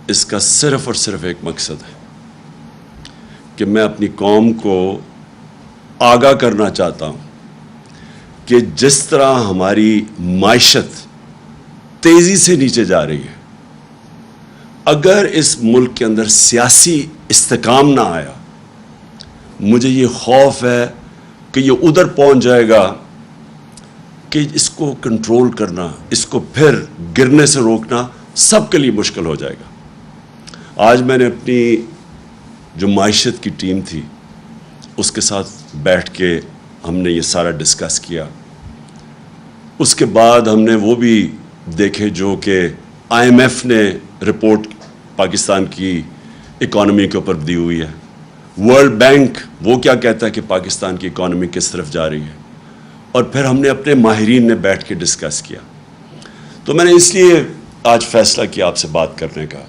اس کا صرف اور صرف ایک مقصد ہے کہ میں اپنی قوم کو آگاہ کرنا چاہتا ہوں کہ جس طرح ہماری معیشت تیزی سے نیچے جا رہی ہے، اگر اس ملک کے اندر سیاسی استحکام نہ آیا، مجھے یہ خوف ہے کہ یہ ادھر پہنچ جائے گا کہ اس کو کنٹرول کرنا، اس کو پھر گرنے سے روکنا سب کے لیے مشکل ہو جائے گا۔ آج میں نے اپنی جو معیشت کی ٹیم تھی اس کے ساتھ بیٹھ کے ہم نے یہ سارا ڈسکس کیا۔ اس کے بعد ہم نے وہ بھی دیکھے جو کہ IMF نے رپورٹ پاکستان کی اکانومی کے اوپر دی ہوئی ہے، ورلڈ بینک وہ کیا کہتا ہے کہ پاکستان کی اکانومی کس طرف جا رہی ہے، اور پھر ہم نے اپنے ماہرین نے بیٹھ کے ڈسکس کیا۔ تو میں نے اس لیے آج فیصلہ کیا آپ سے بات کرنے کا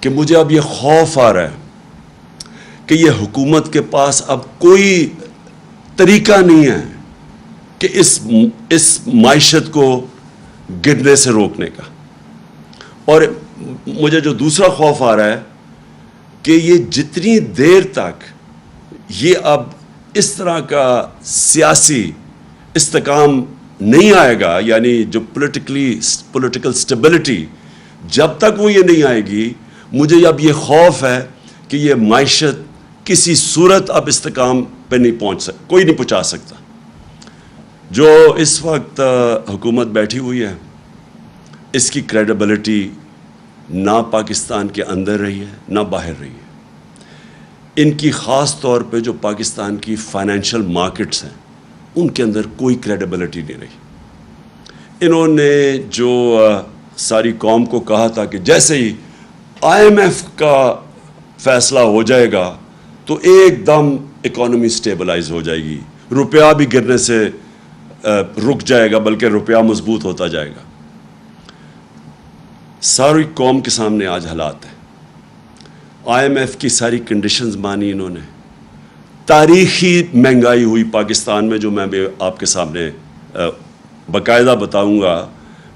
کہ مجھے اب یہ خوف آ رہا ہے کہ یہ حکومت کے پاس اب کوئی طریقہ نہیں ہے کہ اس معیشت کو گرنے سے روکنے کا۔ اور مجھے جو دوسرا خوف آ رہا ہے کہ یہ جتنی دیر تک یہ اب اس طرح کا سیاسی استحکام نہیں آئے گا، یعنی جو پولیٹیکل سٹیبلٹی، جب تک وہ یہ نہیں آئے گی، مجھے اب یہ خوف ہے کہ یہ معیشت کسی صورت اب استحکام پہ نہیں کوئی نہیں پہنچا سکتا۔ جو اس وقت حکومت بیٹھی ہوئی ہے، اس کی کریڈیبلٹی نہ پاکستان کے اندر رہی ہے نہ باہر رہی ہے۔ ان کی خاص طور پہ جو پاکستان کی فائنینشیل مارکیٹس ہیں ان کے اندر کوئی کریڈیبلٹی نہیں رہی۔ انہوں نے جو ساری قوم کو کہا تھا کہ جیسے ہی IMF کا فیصلہ ہو جائے گا تو ایک دم اکانومی سٹیبلائز ہو جائے گی، روپیہ بھی گرنے سے رک جائے گا بلکہ روپیہ مضبوط ہوتا جائے گا۔ ساری قوم کے سامنے آج حالات ہیں۔ IMF کی ساری کنڈیشنز مانی انہوں نے، تاریخی مہنگائی ہوئی پاکستان میں، جو میں بھی آپ کے سامنے باقاعدہ بتاؤں گا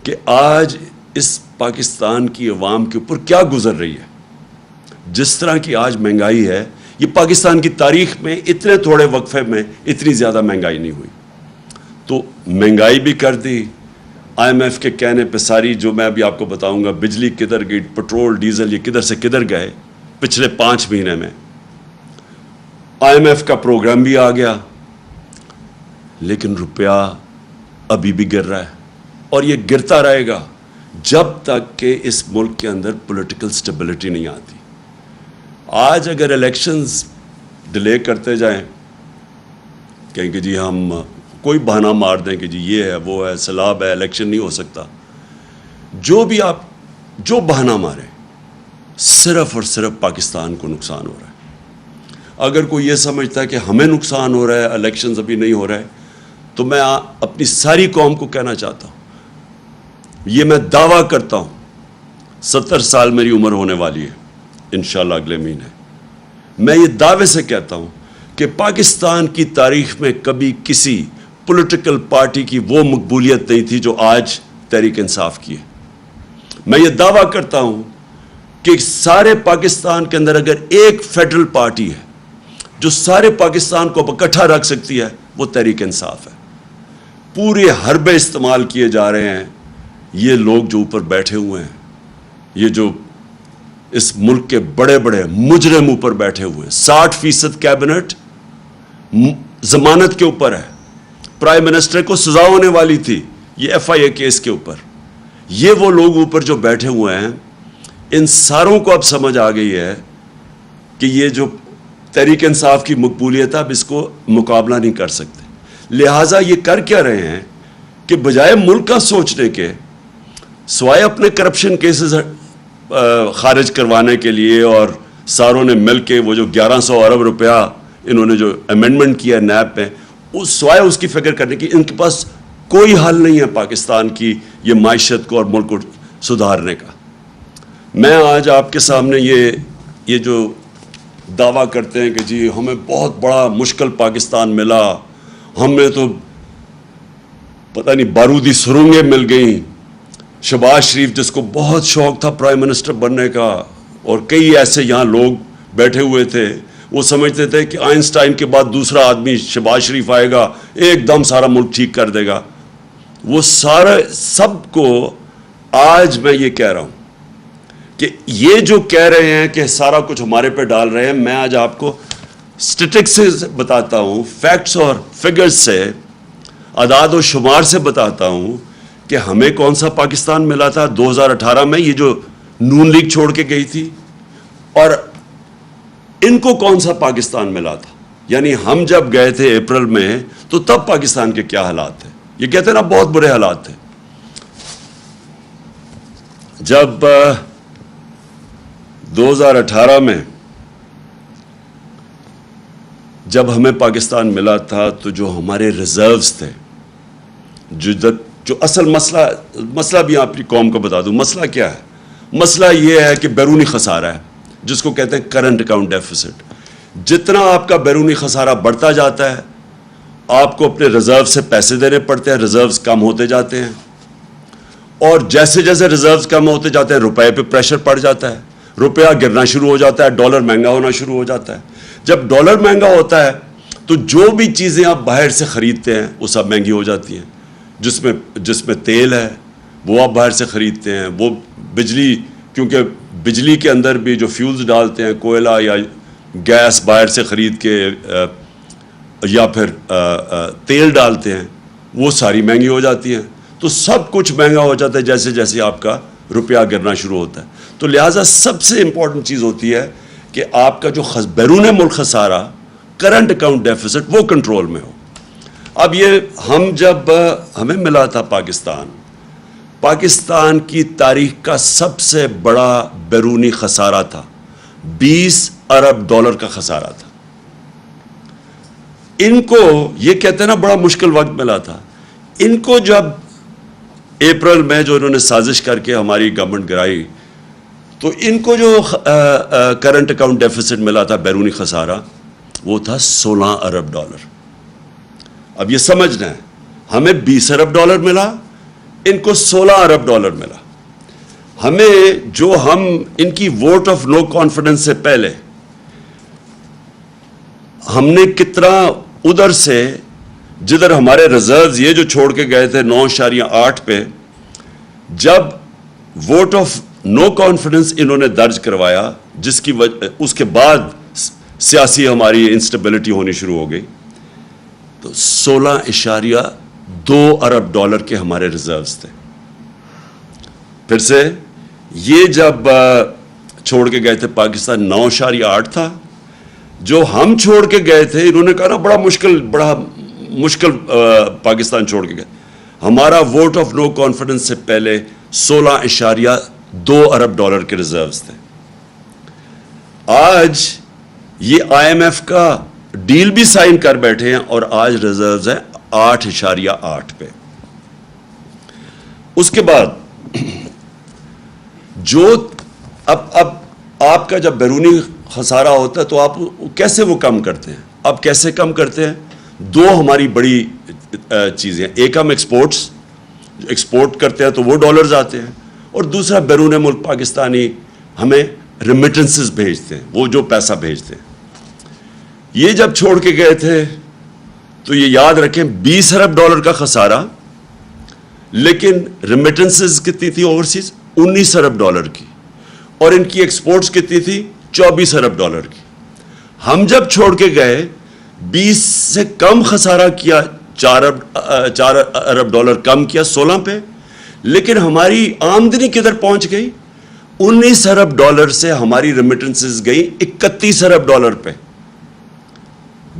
کہ آج اس پاکستان کی عوام کے اوپر کیا گزر رہی ہے۔ جس طرح کی آج مہنگائی ہے، یہ پاکستان کی تاریخ میں اتنے تھوڑے وقفے میں اتنی زیادہ مہنگائی نہیں ہوئی۔ تو مہنگائی بھی کر دی IMF کے کہنے پہ ساری، جو میں ابھی آپ کو بتاؤں گا، بجلی کدھر گئی، پٹرول ڈیزل یہ کدھر سے کدھر گئے پچھلے 5 مہینے میں۔ IMF کا پروگرام بھی آ گیا، لیکن روپیہ ابھی بھی گر رہا ہے اور یہ گرتا رہے گا جب تک کہ اس ملک کے اندر پولیٹیکل سٹیبلٹی نہیں آتی۔ آج اگر الیکشنز ڈیلے کرتے جائیں، کہیں کہ جی ہم کوئی بہانہ مار دیں کہ جی یہ ہے وہ ہے سیلاب ہے الیکشن نہیں ہو سکتا، جو بھی آپ جو بہانہ ماریں، صرف اور صرف پاکستان کو نقصان ہو رہا ہے۔ اگر کوئی یہ سمجھتا ہے کہ ہمیں نقصان ہو رہا ہے، الیکشنز ابھی نہیں ہو رہے، تو میں اپنی ساری قوم کو کہنا چاہتا ہوں، یہ میں دعویٰ کرتا ہوں، 70 سال میری عمر ہونے والی ہے انشاءاللہ اگلے مہینے، میں یہ دعوے سے کہتا ہوں کہ پاکستان کی تاریخ میں کبھی کسی پولیٹیکل پارٹی کی وہ مقبولیت نہیں تھی جو آج تحریک انصاف کی ہے۔ میں یہ دعویٰ کرتا ہوں کہ سارے پاکستان کے اندر اگر ایک فیڈرل پارٹی ہے جو سارے پاکستان کو اکٹھا رکھ سکتی ہے، وہ تحریک انصاف ہے۔ پورے حربے استعمال کیے جا رہے ہیں، یہ لوگ جو اوپر بیٹھے ہوئے ہیں، یہ جو اس ملک کے بڑے بڑے مجرم اوپر بیٹھے ہوئے ہیں، 60% کیبنٹ ضمانت کے اوپر ہے، پرائم منسٹر کو سزا ہونے والی تھی یہ FIA کیس کے اوپر، یہ وہ لوگ اوپر جو بیٹھے ہوئے ہیں، ان ساروں کو اب سمجھ آ گئی ہے کہ یہ جو تحریک انصاف کی مقبولیت ہے اب اس کو مقابلہ نہیں کر سکتے۔ لہٰذا یہ کر کیا رہے ہیں کہ بجائے ملک کا سوچنے کے، سوائے اپنے کرپشن کیسز خارج کروانے کے لیے، اور ساروں نے مل کے وہ جو 1100 ارب روپیہ انہوں نے جو امینڈمنٹ کیا نیب پہ، سوائے اس کی فکر کرنے کی، ان کے پاس کوئی حل نہیں ہے پاکستان کی یہ معیشت کو اور ملک کو سدھارنے کا۔ میں آج آپ کے سامنے یہ جو دعویٰ کرتے ہیں کہ جی ہمیں بہت بڑا مشکل پاکستان ملا، ہمیں تو پتہ نہیں بارودی سرنگیں مل گئیں، شہباز شریف جس کو بہت شوق تھا پرائم منسٹر بننے کا، اور کئی ایسے یہاں لوگ بیٹھے ہوئے تھے، وہ سمجھتے تھے کہ آئنسٹائن کے بعد دوسرا آدمی شہباز شریف آئے گا، ایک دم سارا ملک ٹھیک کر دے گا. وہ سارے سب کو آج میں یہ کہہ رہا ہوں کہ یہ جو کہہ رہے ہیں کہ سارا کچھ ہمارے پہ ڈال رہے ہیں، میں آج آپ کو اسٹیٹکس سے بتاتا ہوں، فیکٹس اور فگرز سے، اعداد و شمار سے بتاتا ہوں کہ ہمیں کون سا پاکستان ملا تھا 2018 میں، یہ جو نون لیگ چھوڑ کے گئی تھی، اور ان کو کون سا پاکستان ملا تھا. یعنی ہم جب گئے تھے اپریل میں تو تب پاکستان کے کیا حالات تھے. یہ کہتے ہیں نا بہت برے حالات تھے. جب 2018 میں جب ہمیں پاکستان ملا تھا تو جو ہمارے ریزروز تھے، جو اصل مسئلہ بھی آپ کی قوم کو بتا دوں، مسئلہ کیا ہے؟ مسئلہ یہ ہے کہ بیرونی خسارہ ہے، جس کو کہتے ہیں کرنٹ اکاؤنٹ ڈیفیسٹ. جتنا آپ کا بیرونی خسارہ بڑھتا جاتا ہے، آپ کو اپنے ریزرو سے پیسے دینے پڑتے ہیں، ریزروز کم ہوتے جاتے ہیں، اور جیسے جیسے ریزروز کم ہوتے جاتے ہیں روپے پہ پریشر پڑ جاتا ہے، روپیہ گرنا شروع ہو جاتا ہے، ڈالر مہنگا ہونا شروع ہو جاتا ہے. جب ڈالر مہنگا ہوتا ہے تو جو بھی چیزیں آپ باہر سے خریدتے ہیں وہ سب مہنگی ہو جاتی ہیں. جس میں تیل ہے وہ آپ باہر سے خریدتے ہیں، وہ بجلی، کیونکہ بجلی کے اندر بھی جو فیولز ڈالتے ہیں، کوئلہ یا گیس باہر سے خرید کے یا پھر تیل ڈالتے ہیں، وہ ساری مہنگی ہو جاتی ہیں. تو سب کچھ مہنگا ہو جاتا ہے جیسے جیسے آپ کا روپیہ گرنا شروع ہوتا ہے. تو لہٰذا سب سے امپورٹنٹ چیز ہوتی ہے کہ آپ کا جو بیرون ملک خسارہ، کرنٹ اکاؤنٹ ڈیفیسٹ، وہ کنٹرول میں ہو. اب یہ جب ہمیں ملا تھا پاکستان کی تاریخ کا سب سے بڑا بیرونی خسارہ تھا، 20 ارب ڈالر کا خسارہ تھا. ان کو یہ کہتے ہیں نا بڑا مشکل وقت ملا تھا. ان کو جب اپریل میں جو انہوں نے سازش کر کے ہماری گورنمنٹ گرائی، تو ان کو جو کرنٹ اکاؤنٹ ڈیفیسٹ ملا تھا، بیرونی خسارہ، وہ تھا 16 ارب ڈالر. اب یہ سمجھنا ہے، ہمیں 20 ارب ڈالر ملا، ان کو 16 ارب ڈالر ملا. ہم ان کی ووٹ آف نو کانفیڈنس سے پہلے ہم نے کتنا ادھر سے، جدھر ہمارے ریزروز یہ جو چھوڑ کے گئے تھے 9.8 پہ، جب ووٹ آف نو کانفیڈنس انہوں نے درج کروایا، جس کی وجہ اس کے بعد سیاسی ہماری انسٹیبلٹی ہونی شروع ہو گئی، تو 16.2 ارب ڈالر کے ہمارے ریزروز تھے. پھر سے یہ جب چھوڑ کے گئے تھے پاکستان 9.8 تھا. جو ہم چھوڑ کے گئے تھے، انہوں نے کہا نا بڑا مشکل پاکستان چھوڑ کے گئے. ہمارا ووٹ آف نو کانفیڈنس سے پہلے 16.2 ارب ڈالر کے ریزروز تھے. آج یہ IMF کا ڈیل بھی سائن کر بیٹھے ہیں، اور آج ریزروز ہیں 8.8 پہ. اس کے بعد جو اب آپ کا جب بیرونی خسارہ ہوتا ہے تو آپ کیسے وہ کم کرتے ہیں؟ اب کیسے کم کرتے ہیں؟ دو ہماری بڑی چیزیں، ایک ہم ایکسپورٹ کرتے ہیں تو وہ ڈالرز آتے ہیں، اور دوسرا بیرون ملک پاکستانی ہمیں ریمیٹنسز بھیجتے ہیں، وہ جو پیسہ بھیجتے ہیں. یہ جب چھوڑ کے گئے تھے تو یہ یاد رکھیں 20 ارب ڈالر کا خسارہ، لیکن ریمیٹنسز کتنی تھی اوورسیز؟ 19 ارب ڈالر کی، اور ان کی ایکسپورٹس کتنی تھی؟ 24 ارب ڈالر کی. ہم جب چھوڑ کے گئے 20 سے کم خسارہ کیا، 4 ارب ڈالر کم کیا 16 پہ، لیکن ہماری آمدنی کدھر پہنچ گئی؟ 19 ارب ڈالر سے ہماری ریمیٹنسز گئی 31 ارب ڈالر پہ.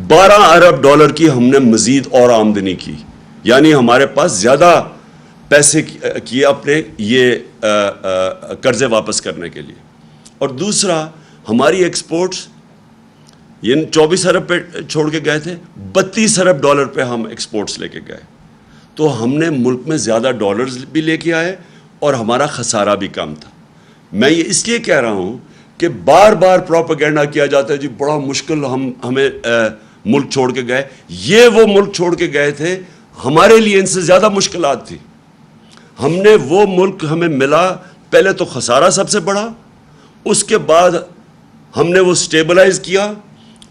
12 ارب ڈالر کی ہم نے مزید اور آمدنی کی، یعنی ہمارے پاس زیادہ پیسے کیے اپنے یہ قرضے واپس کرنے کے لیے. اور دوسرا ہماری ایکسپورٹس، یہ 24 ارب پہ چھوڑ کے گئے تھے، 32 ارب ڈالر پہ ہم ایکسپورٹس لے کے گئے. تو ہم نے ملک میں زیادہ ڈالرز بھی لے کے آئے اور ہمارا خسارہ بھی کم تھا. میں یہ اس لیے کہہ رہا ہوں کہ بار بار پروپیگنڈا کیا جاتا ہے جی بڑا مشکل ہمیں ملک چھوڑ کے گئے. یہ وہ ملک چھوڑ کے گئے تھے، ہمارے لیے ان سے زیادہ مشکلات تھی. ہم نے وہ ملک ہمیں ملا، پہلے تو خسارہ سب سے بڑا، اس کے بعد ہم نے وہ سٹیبلائز کیا،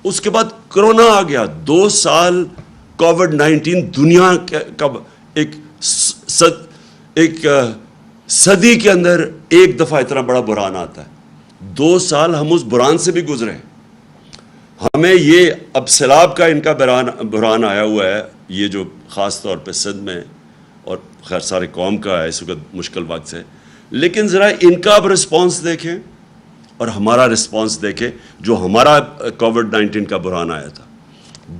اس کے بعد کرونا آ گیا. 2 سال کووڈ-19 دنیا کا ایک صدی کے اندر ایک دفعہ اتنا بڑا بحران آتا ہے. 2 سال ہم اس بحران سے بھی گزرے. ہمیں یہ اب سیلاب کا ان کا بحران آیا ہوا ہے، یہ جو خاص طور پہ سندھ میں اور خیر سارے قوم کا ہے اس وقت مشکل وقت سے، لیکن ذرا ان کا اب رسپانس دیکھیں اور ہمارا رسپانس دیکھیں. جو ہمارا کووڈ-19 کا بحران آیا تھا،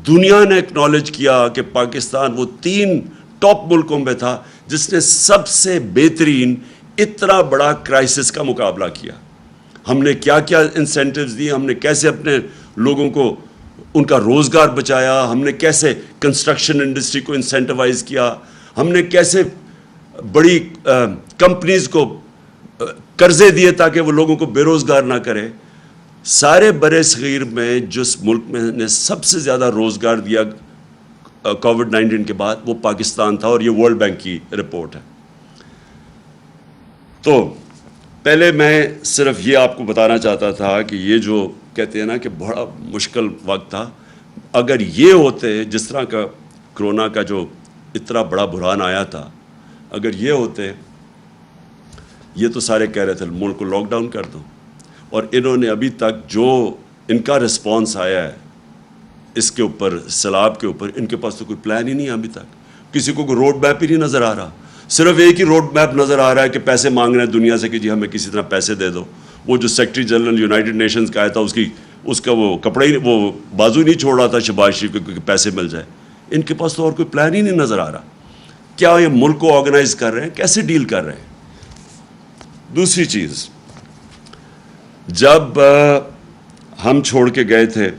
دنیا نے اکنالج کیا کہ پاکستان وہ 3 ٹاپ ملکوں میں تھا جس نے سب سے بہترین اتنا بڑا کرائسس کا مقابلہ کیا. ہم نے کیا کیا انسینٹیوز دی، ہم نے کیسے اپنے لوگوں کو ان کا روزگار بچایا، ہم نے کیسے کنسٹرکشن انڈسٹری کو انسینٹیوائز کیا، ہم نے کیسے بڑی کمپنیز کو قرضے دیے تاکہ وہ لوگوں کو بے روزگار نہ کرے. سارے برِ صغیر میں جس ملک میں نے سب سے زیادہ روزگار دیا کووڈ-19 کے بعد وہ پاکستان تھا، اور یہ ورلڈ بینک کی رپورٹ ہے. تو پہلے میں صرف یہ آپ کو بتانا چاہتا تھا کہ یہ جو کہتے ہیں نا کہ بڑا مشکل وقت تھا، اگر یہ ہوتے جس طرح کا کرونا کا جو اتنا بڑا بحران آیا تھا، اگر یہ ہوتے، یہ تو سارے کہہ رہے تھے ملک کو لاک ڈاؤن کر دو، اور انہوں نے ابھی تک جو ان کا رسپانس آیا ہے اس کے اوپر، سیلاب کے اوپر، ان کے پاس تو کوئی پلان ہی نہیں ہے ابھی تک. کسی کو کوئی روڈ میپ ہی نہیں نظر آ رہا. صرف ایک ہی روڈ میپ نظر آ رہا ہے کہ پیسے مانگ رہے ہیں دنیا سے کہ جی ہمیں کسی طرح پیسے دے دو. وہ جو سیکرٹری جنرل یونائٹڈ نیشنز کا آیا تھا، اس کا وہ کپڑا ہی، وہ بازو نہیں چھوڑ رہا تھا شہباز شریف کو کہ پیسے مل جائے. ان کے پاس تو اور کوئی پلان ہی نہیں نظر آ رہا. کیا یہ ملک کو آرگنائز کر رہے ہیں؟ کیسے ڈیل کر رہے ہیں؟ دوسری چیز، جب ہم چھوڑ کے گئے تھے،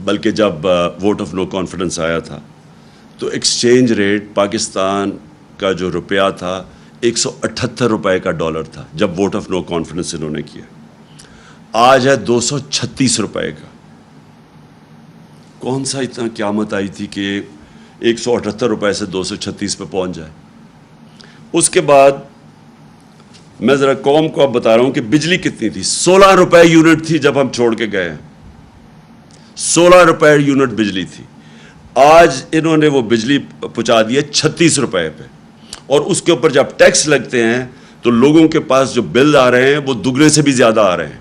بلکہ جب ووٹ آف نو کانفیڈنس آیا تھا، تو ایکسچینج ریٹ پاکستان کا جو روپیہ تھا 178 روپے کا ڈالر تھا جب ووٹ آف نو کانفیڈنس انہوں نے کیا. آج ہے 236 روپے کا. کون سا اتنا قیامت آئی تھی کہ 178 روپے سے 236 پہ پہنچ جائے. اس کے بعد میں ذرا قوم کو اب بتا رہا ہوں کہ بجلی کتنی تھی. 16 روپے یونٹ تھی جب ہم چھوڑ کے گئے ہیں. 16 روپے یونٹ بجلی تھی. آج انہوں نے وہ بجلی پہنچا دی ہے 36 روپے پہ، اور اس کے اوپر جب ٹیکس لگتے ہیں تو لوگوں کے پاس جو بل آ رہے ہیں وہ دگنے سے بھی زیادہ آ رہے ہیں،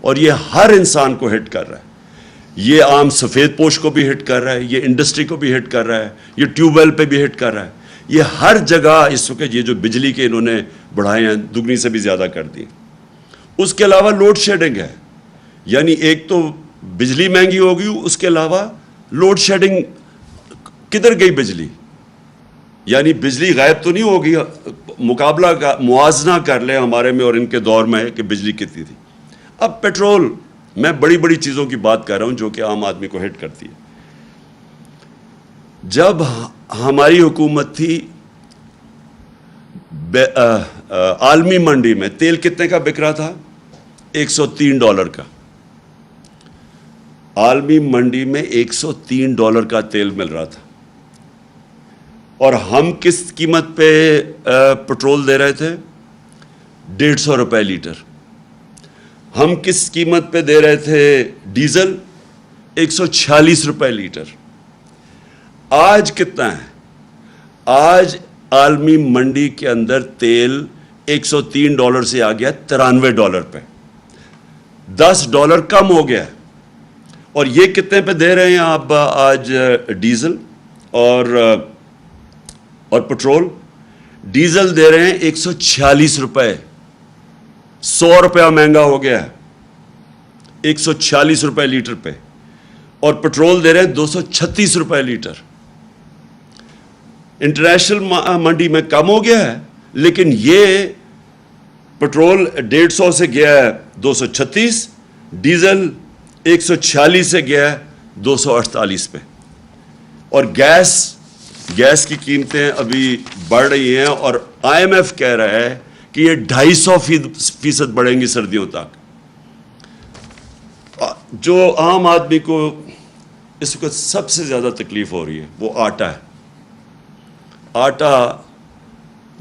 اور یہ ہر انسان کو ہٹ کر رہا ہے. یہ عام سفید پوش کو بھی ہٹ کر رہا ہے، یہ انڈسٹری کو بھی ہٹ کر رہا ہے، یہ ٹیوب ویل پہ بھی ہٹ کر رہا ہے. یہ ہر جگہ اس وقت یہ جو بجلی کے انہوں نے بڑھائے ہیں دگنی سے بھی زیادہ کر دی. اس کے علاوہ لوڈ شیڈنگ ہے، یعنی ایک تو بجلی مہنگی ہو گئی، اس کے علاوہ لوڈ شیڈنگ. کدھر گئی بجلی؟ یعنی بجلی غائب تو نہیں ہوگی. مقابلہ کا موازنہ کر لیں ہمارے میں اور ان کے دور میں کہ بجلی کتنی تھی. اب پیٹرول، میں بڑی بڑی چیزوں کی بات کر رہا ہوں جو کہ عام آدمی کو ہٹ کرتی ہے. جب ہماری حکومت تھی، عالمی منڈی میں تیل کتنے کا بک رہا تھا؟ $103 کا. عالمی منڈی میں $103 کا تیل مل رہا تھا، اور ہم کس قیمت پہ پٹرول دے رہے تھے؟ 150 روپے لیٹر. ہم کس قیمت پہ دے رہے تھے ڈیزل؟ 146 روپے لیٹر. آج کتنا ہے؟ آج عالمی منڈی کے اندر تیل $103 سے آ گیا $93 پہ. $10 کم ہو گیا. اور یہ کتنے پہ دے رہے ہیں آپ آج ڈیزل اور پٹرول؟ ڈیزل دے رہے ہیں 146 روپے. 100 روپیہ مہنگا ہو گیا ہے 146 روپے لیٹر پہ. اور پٹرول دے رہے ہیں 236 روپے لیٹر. انٹرنیشنل منڈی میں کم ہو گیا ہے، لیکن یہ پٹرول 150 سے گیا ہے 236، ڈیزل 146 سے گیا ہے 248 پہ. اور گیس کی قیمتیں ابھی بڑھ رہی ہیں، اور IMF کہہ رہا ہے کہ یہ 250% بڑھیں گی سردیوں تک. جو عام آدمی کو اس وقت سب سے زیادہ تکلیف ہو رہی ہے وہ آٹا ہے. آٹا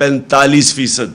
45%।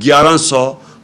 1100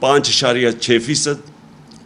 5.6%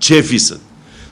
6%।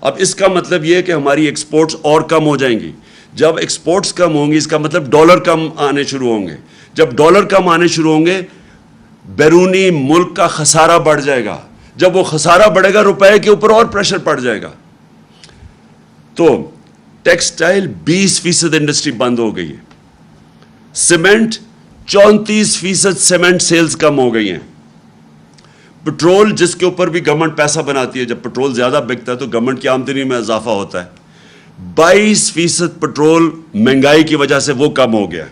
اب اس کا مطلب یہ ہے کہ ہماری ایکسپورٹس اور کم ہو جائیں گی. جب ایکسپورٹس کم ہوں گی اس کا مطلب ڈالر کم آنے شروع ہوں گے. جب ڈالر کم آنے شروع ہوں گے بیرونی ملک کا خسارہ بڑھ جائے گا. جب وہ خسارہ بڑھے گا روپے کے اوپر اور پریشر پڑ جائے گا. تو ٹیکسٹائل 20% انڈسٹری بند ہو گئی ہے. سیمنٹ 34% سیمنٹ سیلز کم ہو گئی ہیں. پٹرول جس کے اوپر بھی گورنمنٹ پیسہ بناتی ہے, جب پٹرول زیادہ بکتا ہے تو گورنمنٹ کی آمدنی میں اضافہ ہوتا ہے. 22% پٹرول مہنگائی کی وجہ سے وہ کم ہو گیا.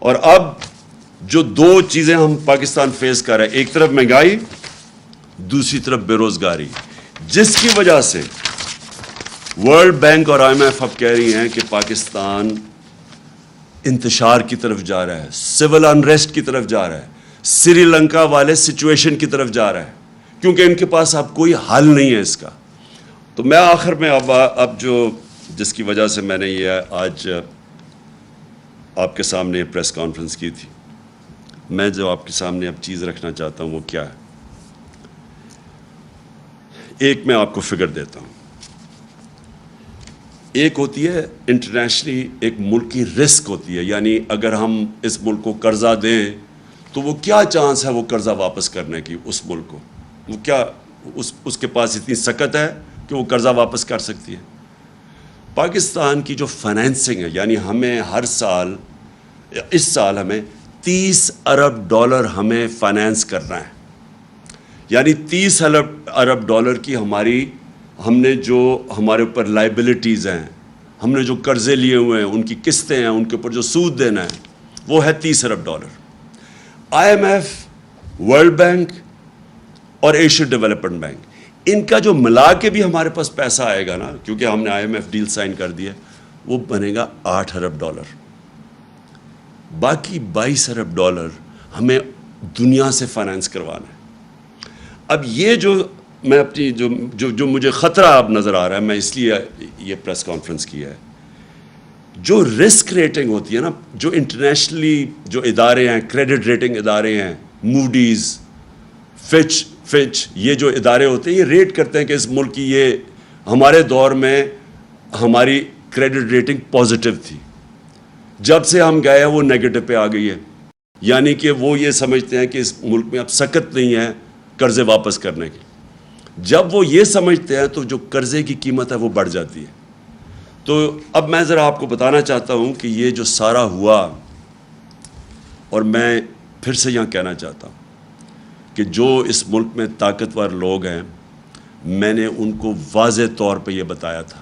اور اب جو دو چیزیں ہم پاکستان فیس کر رہے ہیں, ایک طرف مہنگائی, دوسری طرف بے روزگاری, جس کی وجہ سے ورلڈ بینک اور IMF اب کہہ رہی ہیں کہ پاکستان انتشار کی طرف جا رہا ہے, سول انریسٹ کی طرف جا رہا ہے, سری لنکا والے سچویشن کی طرف جا رہا ہے, کیونکہ ان کے پاس اب کوئی حل نہیں ہے اس کا. تو میں آخر میں اب جو جس کی وجہ سے میں نے یہ آج آپ کے سامنے پریس کانفرنس کی تھی, میں جو آپ کے سامنے اب چیز رکھنا چاہتا ہوں وہ کیا ہے. ایک میں آپ کو فگر دیتا ہوں. ایک ہوتی ہے انٹرنیشنلی ایک ملک کی رسک ہوتی ہے, یعنی اگر ہم اس ملک کو قرضہ دیں تو وہ کیا چانس ہے وہ قرضہ واپس کرنے کی, اس ملک کو وہ کیا اس کے پاس اتنی سکت ہے کہ وہ قرضہ واپس کر سکتی ہے. پاکستان کی جو فائنینسنگ ہے, یعنی ہمیں ہر سال, اس سال ہمیں $30 ارب ہمیں فائنینس کرنا ہے. یعنی $30 ارب کی ہم نے جو ہمارے اوپر لائبلٹیز ہیں, ہم نے جو قرضے لیے ہوئے ہیں, ان کی قسطیں ہیں, ان کے اوپر جو سود دینا ہے وہ ہے $30 ارب. IMF, ورلڈ بینک اور ایشین ڈیولپمنٹ بینک, ان کا جو ملا کے بھی ہمارے پاس پیسہ آئے گا نا, کیونکہ ہم نے IMF ڈیل سائن کر دی ہے, وہ بنے گا $8 ارب. باقی $22 ارب ہمیں دنیا سے فائنینس کروانا ہے. اب یہ جو میں اپنی جو مجھے خطرہ اب نظر آ رہا ہے, میں اس لیے یہ پریس کانفرنس کیا ہے, جو رسک ریٹنگ ہوتی ہے نا, جو انٹرنیشنلی جو ادارے ہیں, کریڈٹ ریٹنگ ادارے ہیں, موڈیز, فچ, یہ جو ادارے ہوتے ہیں یہ ریٹ کرتے ہیں کہ اس ملک کی یہ ہمارے دور میں ہماری کریڈٹ ریٹنگ پازیٹیو تھی, جب سے ہم گئے ہیں وہ نیگیٹو پہ آ گئی ہے. یعنی کہ وہ یہ سمجھتے ہیں کہ اس ملک میں اب سکت نہیں ہے قرضے واپس کرنے کی. جب وہ یہ سمجھتے ہیں تو جو قرضے کی قیمت ہے وہ بڑھ جاتی ہے. تو اب میں ذرا آپ کو بتانا چاہتا ہوں کہ یہ جو سارا ہوا, اور میں پھر سے یہاں کہنا چاہتا ہوں کہ جو اس ملک میں طاقتور لوگ ہیں, میں نے ان کو واضح طور پہ یہ بتایا تھا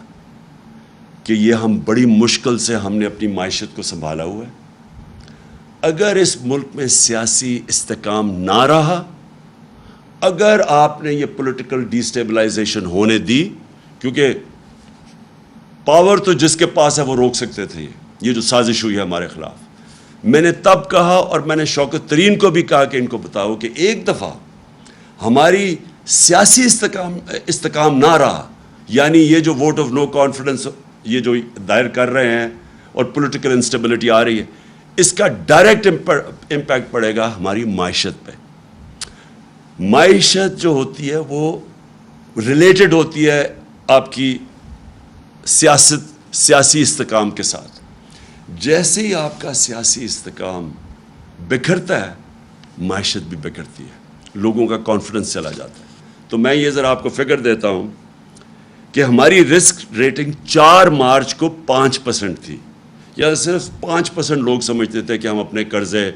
کہ یہ ہم بڑی مشکل سے ہم نے اپنی معیشت کو سنبھالا ہوا ہے. اگر اس ملک میں سیاسی استحکام نہ رہا, اگر آپ نے یہ پولیٹیکل ڈیسٹیبلائزیشن ہونے دی, کیونکہ پاور تو جس کے پاس ہے وہ روک سکتے تھے یہ جو سازش ہوئی ہے ہمارے خلاف. میں نے تب کہا اور میں نے شوکت ترین کو بھی کہا کہ ان کو بتاؤ کہ ایک دفعہ ہماری سیاسی استحکام نہ رہا, یعنی یہ جو ووٹ آف نو کانفیڈنس یہ جو دائر کر رہے ہیں اور پولیٹیکل انسٹیبلٹی آ رہی ہے, اس کا ڈائریکٹ امپیکٹ پڑے گا ہماری معیشت پہ. معیشت جو ہوتی ہے وہ ریلیٹڈ ہوتی ہے آپ کی سیاسی استحکام کے ساتھ. جیسے ہی آپ کا سیاسی استحکام بکھرتا ہے, معیشت بھی بکھرتی ہے, لوگوں کا کانفیڈنس چلا جاتا ہے. تو میں یہ ذرا آپ کو فگر دیتا ہوں کہ ہماری رسک ریٹنگ 4 مارچ کو 5% تھی, یا صرف 5% لوگ سمجھتے تھے کہ ہم اپنے قرضے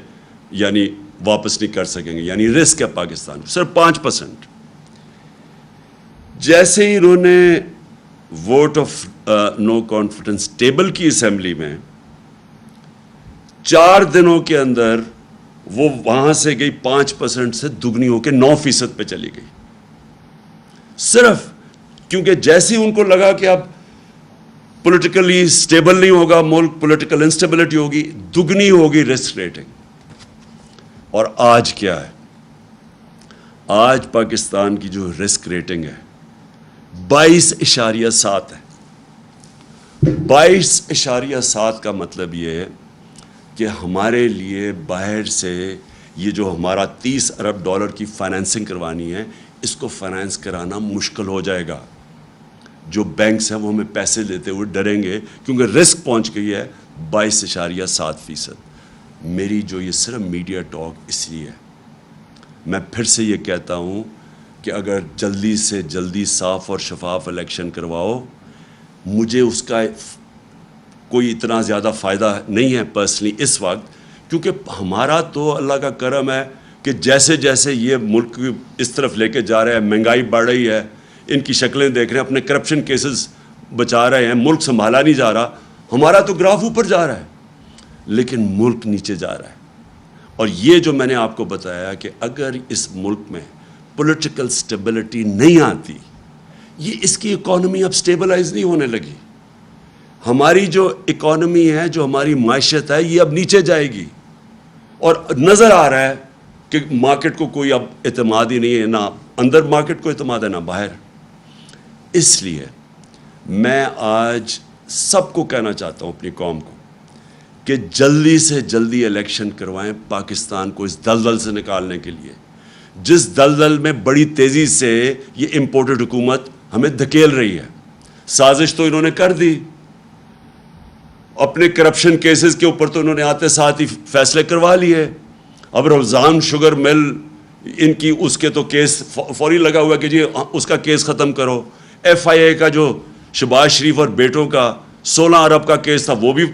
یعنی واپس نہیں کر سکیں گے, یعنی رسک ہے پاکستان, صرف 5%. جیسے ہی انہوں نے vote of no confidence table کی اسمبلی میں, 4 دنوں کے اندر وہ وہاں سے گئی 5% سے دگنی ہو کے 9% پہ چلی گئی, صرف کیونکہ جیسے ہی ان کو لگا کہ اب پولیٹیکلی سٹیبل نہیں ہوگا ملک, پولیٹیکل انسٹیبلٹی ہوگی, دگنی ہوگی رسک ریٹنگ. اور آج کیا ہے, آج پاکستان کی جو رسک ریٹنگ ہے 22.7 ہے. 22.7 کا مطلب یہ ہے کہ ہمارے لیے باہر سے یہ جو ہمارا $30 ارب کی فائنینسنگ کروانی ہے, اس کو فائنینس کرانا مشکل ہو جائے گا. جو بینکس ہیں وہ ہمیں پیسے لیتے ہوئے ڈریں گے کیونکہ رسک پہنچ گئی ہے 22.7%. میری جو یہ صرف میڈیا ٹاک اس لیے ہے. میں پھر سے یہ کہتا ہوں کہ اگر جلدی سے جلدی صاف اور شفاف الیکشن کرواؤ, مجھے اس کا کوئی اتنا زیادہ فائدہ نہیں ہے پرسنلی اس وقت, کیونکہ ہمارا تو اللہ کا کرم ہے کہ جیسے جیسے یہ ملک اس طرف لے کے جا رہا ہے, مہنگائی بڑھ رہی ہے, ان کی شکلیں دیکھ رہے ہیں, اپنے کرپشن کیسز بچا رہے ہیں, ملک سنبھالا نہیں جا رہا. ہمارا تو گراف اوپر جا رہا ہے لیکن ملک نیچے جا رہا ہے. اور یہ جو میں نے آپ کو بتایا کہ اگر اس ملک میں پولیٹیکل سٹیبلٹی نہیں آتی, یہ اس کی اکانومی اب سٹیبلائز نہیں ہونے لگی. ہماری جو اکانومی ہے, جو ہماری معیشت ہے, یہ اب نیچے جائے گی. اور نظر آ رہا ہے کہ مارکیٹ کو کوئی اب اعتماد ہی نہیں ہے, نہ اندر مارکیٹ کو اعتماد ہے نہ باہر. اس لیے میں آج سب کو کہنا چاہتا ہوں, اپنی قوم کو, کہ جلدی سے جلدی الیکشن کروائیں پاکستان کو اس دلدل سے نکالنے کے لیے, جس دلدل میں بڑی تیزی سے یہ امپورٹڈ حکومت ہمیں دھکیل رہی ہے. سازش تو انہوں نے کر دی, اپنے کرپشن کیسز کے اوپر تو انہوں نے آتے ساتھ ہی فیصلے کروا لیے. اب رمضان شوگر مل ان کی اس کے تو کیس فوری لگا ہوا کہ جی اس کا کیس ختم کرو. ایف آئی اے کا جو شہباز شریف اور بیٹوں کا 16 ارب کا کیس تھا, وہ بھی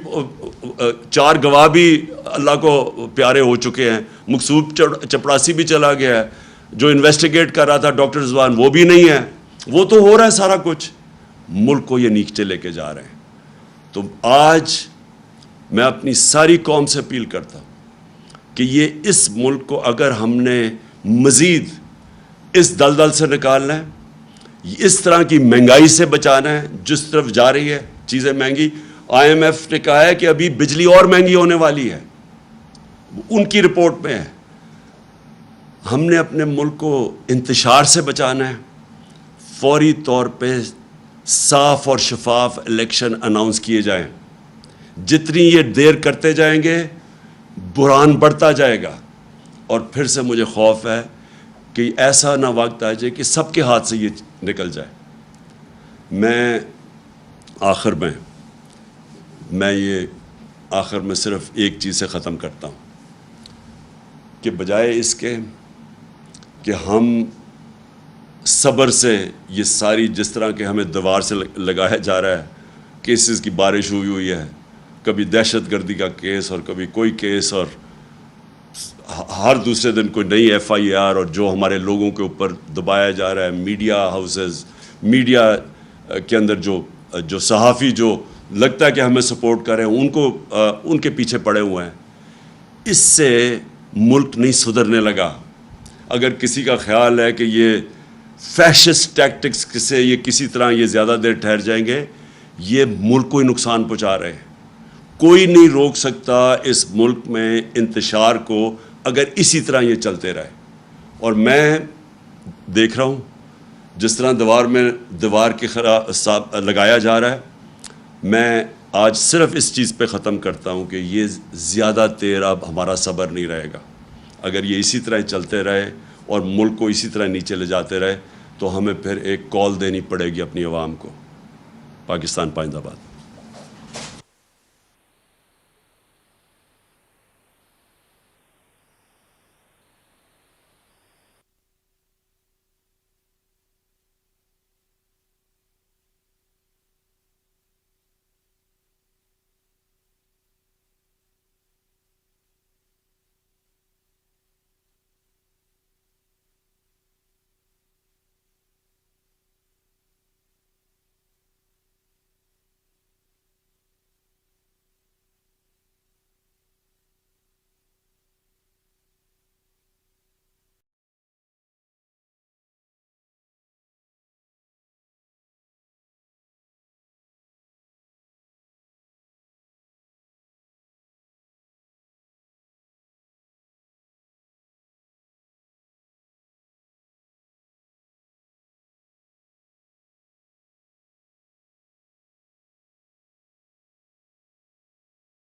4 گواہ بھی اللہ کو پیارے ہو چکے ہیں. مقصود چپڑاسی بھی چلا گیا ہے, جو انویسٹیگیٹ کر رہا تھا ڈاکٹر رضوان وہ بھی نہیں ہے. وہ تو ہو رہا ہے سارا کچھ, ملک کو یہ نیچے لے کے جا رہے ہیں. تو آج میں اپنی ساری قوم سے اپیل کرتا ہوں کہ یہ اس ملک کو اگر ہم نے مزید اس دلدل سے نکالنا ہے, اس طرح کی مہنگائی سے بچانا ہے جس طرف جا رہی ہے چیزیں مہنگی. آئی ایم ایف نے کہا ہے کہ ابھی بجلی اور مہنگی ہونے والی ہے, ان کی رپورٹ میں ہے. ہم نے اپنے ملک کو انتشار سے بچانا ہے. فوری طور پہ صاف اور شفاف الیکشن اناؤنس کیے جائیں. جتنی یہ دیر کرتے جائیں گے بحران بڑھتا جائے گا, اور پھر سے مجھے خوف ہے کہ ایسا نہ وقت آ جائے کہ سب کے ہاتھ سے یہ نکل جائے. میں آخر میں صرف ایک چیز سے ختم کرتا ہوں کہ بجائے اس کے کہ ہم صبر سے یہ ساری جس طرح کے ہمیں دیوار سے لگایا جا رہا ہے, کیسز کی بارش ہوئی ہے, کبھی دہشت گردی کا کیس اور کبھی کوئی کیس, اور ہر دوسرے دن کوئی نئی ایف آئی آر, اور جو ہمارے لوگوں کے اوپر دبایا جا رہا ہے. میڈیا ہاؤسز, میڈیا کے اندر جو صحافی جو لگتا ہے کہ ہمیں سپورٹ کر رہے ہیں, ان کے پیچھے پڑے ہوئے ہیں. اس سے ملک نہیں سدھرنے لگا. اگر کسی کا خیال ہے کہ یہ فیشسٹ ٹیکٹکس سے یہ کسی طرح یہ زیادہ دیر ٹھہر جائیں گے, یہ ملک کو ہی نقصان پہنچا رہے ہیں. کوئی نہیں روک سکتا اس ملک میں انتشار کو اگر اسی طرح یہ چلتے رہے. اور میں دیکھ رہا ہوں جس طرح دیوار کے خلاف لگایا جا رہا ہے. میں آج صرف اس چیز پہ ختم کرتا ہوں کہ یہ زیادہ دیر اب ہمارا صبر نہیں رہے گا. اگر یہ اسی طرح چلتے رہے اور ملک کو اسی طرح نیچے لے جاتے رہے تو ہمیں پھر ایک کال دینی پڑے گی اپنی عوام کو. پاکستان پائندہ باد.